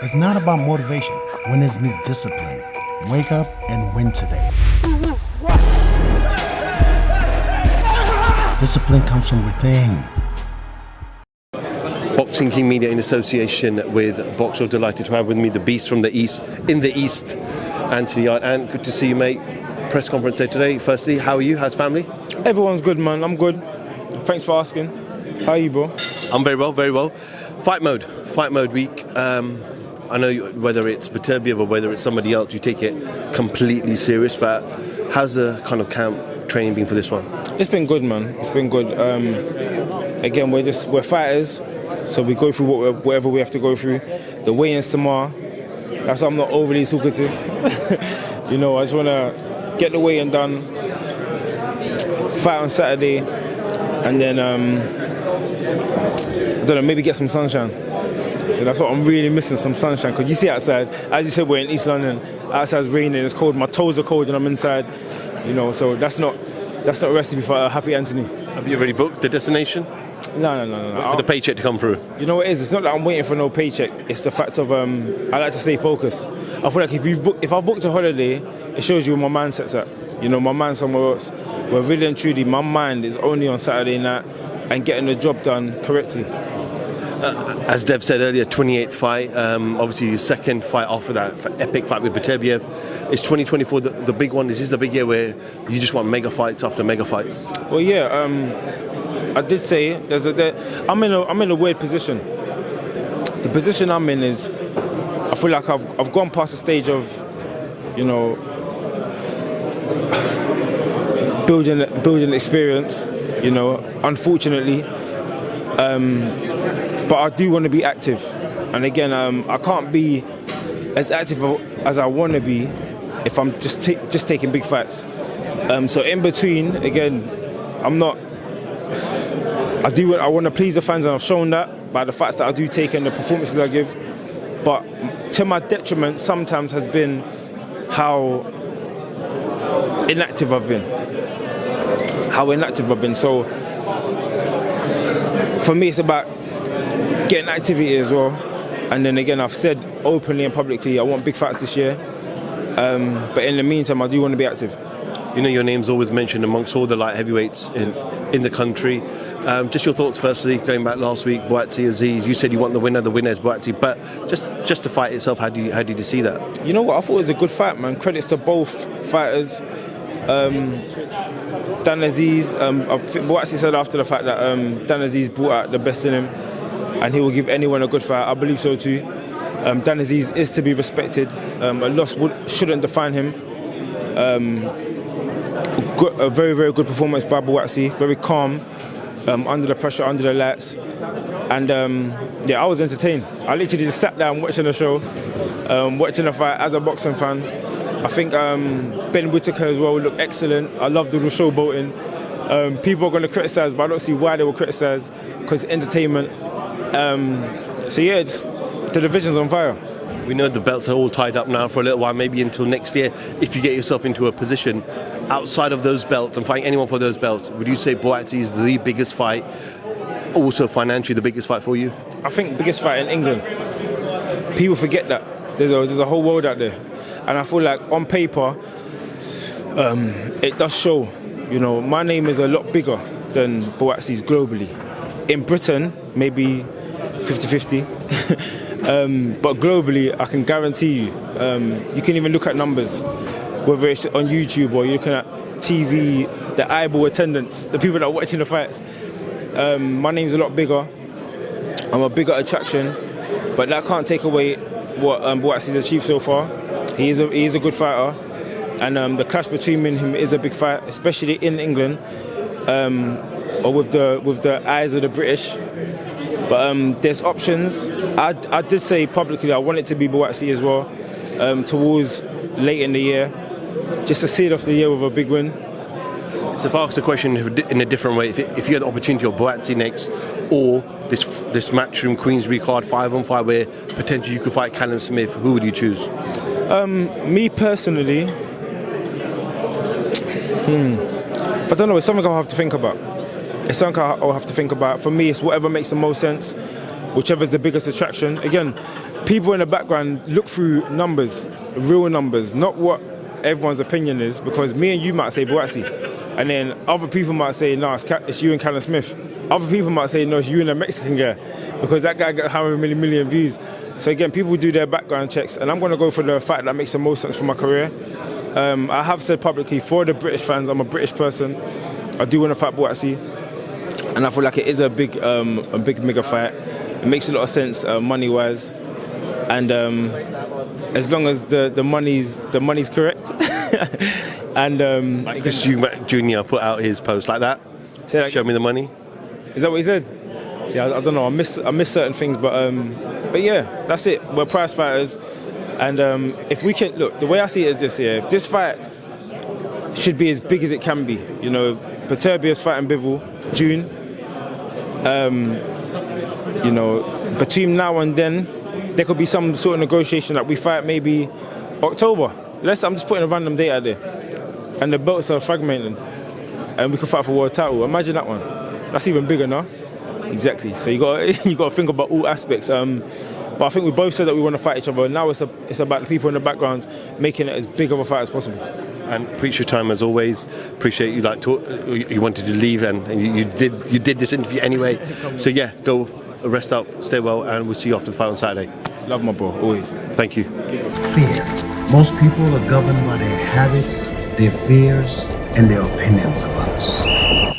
It's not about motivation. Winners need discipline. Wake up and win today. Discipline comes from within. Boxing King Media in association with Boxer. Delighted to have with me the beast from the East, Anthony Yarde. And good to see you, mate. Press conference day today. Firstly, how are you? How's family? Everyone's good, man. I'm good. Thanks for asking. How are you, bro? I'm very well, very well. Fight mode week. I know whether it's Buatsi or whether it's somebody else, you take it completely serious. But how's the kind of camp training been for this one? It's been good, man. It's been good. Again, we're fighters, so we go through whatever we have to go through. The weigh-ins tomorrow. That's why I'm not overly talkative. I just want to get the weigh-in done, fight on Saturday, and then I don't know, maybe get some sunshine. That's what I'm really missing, some sunshine. Because you see outside, as you said, we're in East London. Outside's raining, it's cold. My toes are cold, and I'm inside. So that's not a recipe for a happy Anthony. Have you already booked the destination? No. Wait for the paycheck to come through. You know what it is? It's not that I'm waiting for no paycheck. It's the fact of I like to stay focused. I feel like if I've booked a holiday, it shows you where my mindset's at. My mind's somewhere else. Where really and truly, my mind is only on Saturday night and getting the job done correctly. As Dev said earlier, 28th fight, obviously your second fight after that epic fight with Buatsi. Is 2024 the big one? Is this the big year where you just want mega fights after mega fights? Well, yeah, I did say I'm in a weird position. The position I'm in is I feel like I've gone past the stage of building experience. Unfortunately. But I do want to be active, and again, I can't be as active as I want to be if I'm just taking big fights. So in between, again, I want to please the fans, and I've shown that by the fights that I do take and the performances I give. But to my detriment, sometimes has been how inactive I've been. So for me, it's about getting activity as well, and then again, I've said openly and publicly I want big fights this year, but in the meantime I do want to be active. Your name's always mentioned amongst all the light heavyweights in the country. Just your thoughts firstly, going back last week, Buatsi, Aziz, you said you want the winner is Buatsi, but just the fight itself, how did you see that? You know what, I thought it was a good fight, man. Credits to both fighters. Dan Aziz, Buatsi said after the fact that Dan Aziz brought out the best in him and he will give anyone a good fight. I believe so too. Dan Aziz is to be respected. A loss shouldn't define him. A very, very good performance by Buatsi, very calm, under the pressure, under the lights. And I was entertained. I literally just sat down watching the show, watching the fight as a boxing fan. I think Ben Whittaker as well looked excellent. I love the showboating. People are going to criticise, but I don't see why they will criticise, because entertainment. Just the division's on fire. We know the belts are all tied up now for a little while, maybe until next year. If you get yourself into a position outside of those belts and fighting anyone for those belts, would you say Buatsi is the biggest fight, also financially the biggest fight for you? I think biggest fight in England. People forget that. There's a whole world out there. And I feel like on paper, it does show. My name is a lot bigger than Buatsi's globally. In Britain, maybe 50-50. But globally, I can guarantee you, you can even look at numbers, whether it's on YouTube or you're looking at TV, the eyeball attendance, the people that are watching the fights. My name's a lot bigger. I'm a bigger attraction, but that can't take away what Buatsi's achieved so far. He is a good fighter, and the clash between me and him is a big fight, especially in England, or with the eyes of the British. But there's options. I did say publicly I want it to be Buatsi as well, towards late in the year, just to see it off the year with a big win. So if I ask the question in a different way, if you had the opportunity of Buatsi next, or this Matchroom Queensbury card 5-on-5 where potentially you could fight Callum Smith, who would you choose? Me personally, I don't know, it's something I'll have to think about. For me, it's whatever makes the most sense. whichever's the biggest attraction. Again, people in the background look through numbers, real numbers, not what everyone's opinion is, because me and you might say Buatsi, and then other people might say, no, it's you and Callum Smith. Other people might say, no, it's you and a Mexican guy, because that guy got how many million views. So again, people do their background checks, and I'm going to go for the fact that makes the most sense for my career. I have said publicly, for the British fans, I'm a British person. I do want to fight Buatsi, and I feel like it is a big mega fight. It makes a lot of sense money-wise, and as long as the money's correct. And like Chris Jr. put out his post like that. Show me the money. Is that what he said? See, I don't know. I miss certain things, but yeah, that's it. We're prize fighters, and if we can look, the way I see it is this: if this fight should be as big as it can be, you know, Paterbius fighting Bivol, June. You know, between now and then, there could be some sort of negotiation that we fight maybe October. I'm just putting a random date out there, and the belts are fragmented, and we could fight for world title. Imagine that one. That's even bigger now. Exactly. So you got to think about all aspects. But I think we both said that we want to fight each other. Now it's about the people in the backgrounds making it as big of a fight as possible. And appreciate your time as always. Appreciate you you wanted to leave, and you did this interview anyway. So yeah, go rest up, stay well, and we'll see you after the fight on Saturday. Love my bro, always. Thank you. Fear. Most people are governed by their habits, their fears, and their opinions of others.